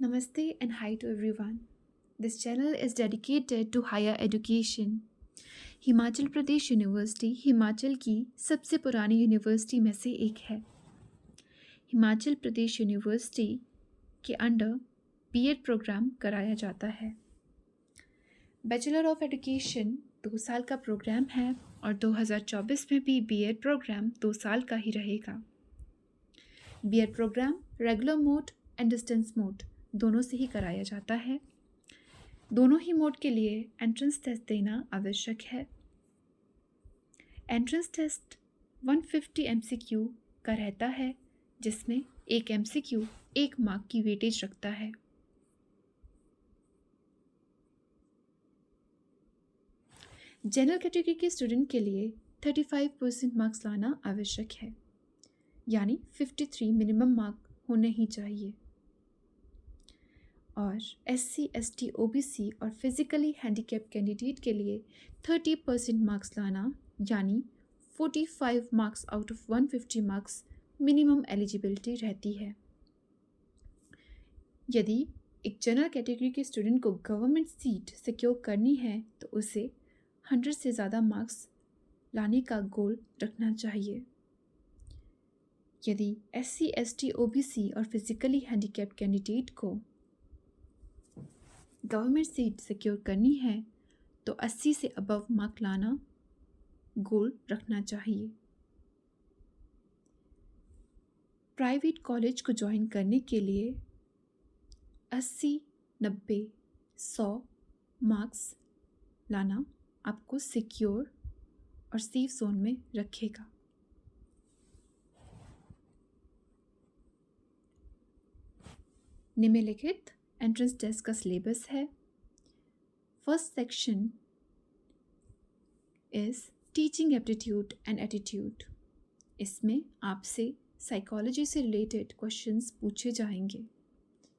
Namaste and hi to everyone. This channel is dedicated to higher education. Himachal Pradesh university Himachal की सबसे पुरानी university में से एक है। हिमाचल प्रदेश यूनिवर्सिटी के अंडर बीएड प्रोग्राम कराया जाता है। बैचलर ऑफ एजुकेशन 2 साल का प्रोग्राम है और 2024 में भी बीएड प्रोग्राम 2 साल का ही रहेगा। BEd programme regular mode and distance mode दोनों से ही कराया जाता है। दोनों ही मोड के लिए एंट्रेंस टेस्ट देना आवश्यक है। एंट्रेंस टेस्ट 150 MCQ का रहता है, जिसमें एक MCQ 1 मार्क की वेटेज रखता है। जनरल कैटेगरी के स्टूडेंट के लिए 35% मार्क्स लाना आवश्यक है, यानी 53 मिनिमम मार्क होने ही चाहिए। और SC, ST, OBC और फिजिकली हैंडीकैप कैंडिडेट के लिए 30% मार्क्स लाना, यानी 45 marks out of 150 marks minimum eligibility रहती है। यदि एक जनरल कैटेगरी के स्टूडेंट को गवर्नमेंट सीट सिक्योर करनी है तो उसे 100 से ज़्यादा मार्क्स लाने का गोल रखना चाहिए। यदि SC, ST, OBC और फिजिकली हैंडीकैप कैंडिडेट को गवर्नमेंट सीट सिक्योर करनी है तो 80 से अबव मार्क लाना गोल रखना चाहिए। प्राइवेट कॉलेज को ज्वाइन करने के लिए 80, 90, 100 मार्क्स लाना आपको सिक्योर और सेफ जोन में रखेगा। निम्नलिखित एंट्रेंस टेस्ट का सिलेबस है। First section is teaching aptitude and attitude. इसमें आपसे साइकोलॉजी से रिलेटेड क्वेश्चंस पूछे जाएंगे,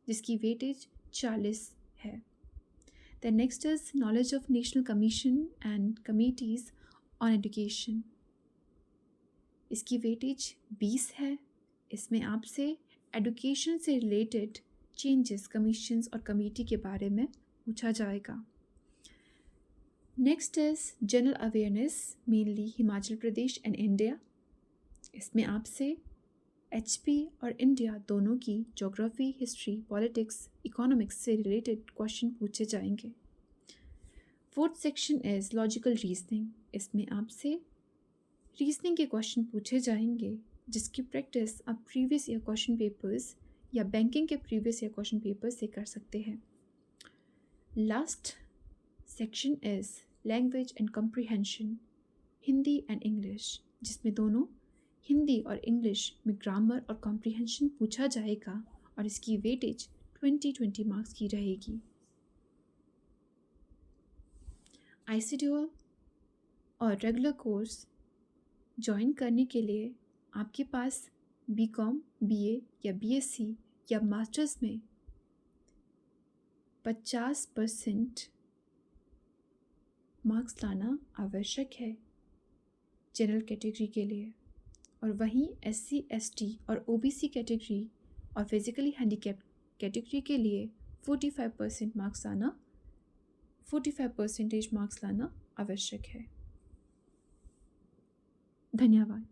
जिसकी वेटेज 40 है। The next is knowledge of national commission and committees on education. इसकी वेटेज 20 है। इसमें आपसे एजुकेशन से रिलेटेड चेंजेस, कमीशंस और कमेटी के बारे में पूछा जाएगा। Next is general awareness, mainly Himachal Pradesh and India. इसमें आपसे HP और इंडिया दोनों की ज्योग्राफी, हिस्ट्री, पॉलिटिक्स, इकोनॉमिक्स से रिलेटेड क्वेश्चन पूछे जाएंगे। Fourth section is logical reasoning. इसमें आपसे रीजनिंग के क्वेश्चन पूछे जाएंगे, जिसकी प्रैक्टिस आप प्रीवियस ईयर क्वेश्चन पेपर्स या बैंकिंग के प्रीवियस ईयर क्वेश्चन पेपर से कर सकते हैं। Last section is language and comprehension, Hindi and English, जिसमें दोनों हिंदी और इंग्लिश में ग्रामर और कॉम्प्रीहेंशन पूछा जाएगा और इसकी वेटेज 20 मार्क्स की रहेगी। ICDO और रेगुलर कोर्स ज्वाइन करने के लिए आपके पास BCom, BA या BSc या मास्टर्स में 50% मार्क्स लाना आवश्यक है जनरल कैटेगरी के लिए, और वहीं SC, ST और OBC कैटेगरी और फिजिकली हैंडीकैप कैटेगरी के लिए 45% मार्क्स लाना आवश्यक है। धन्यवाद।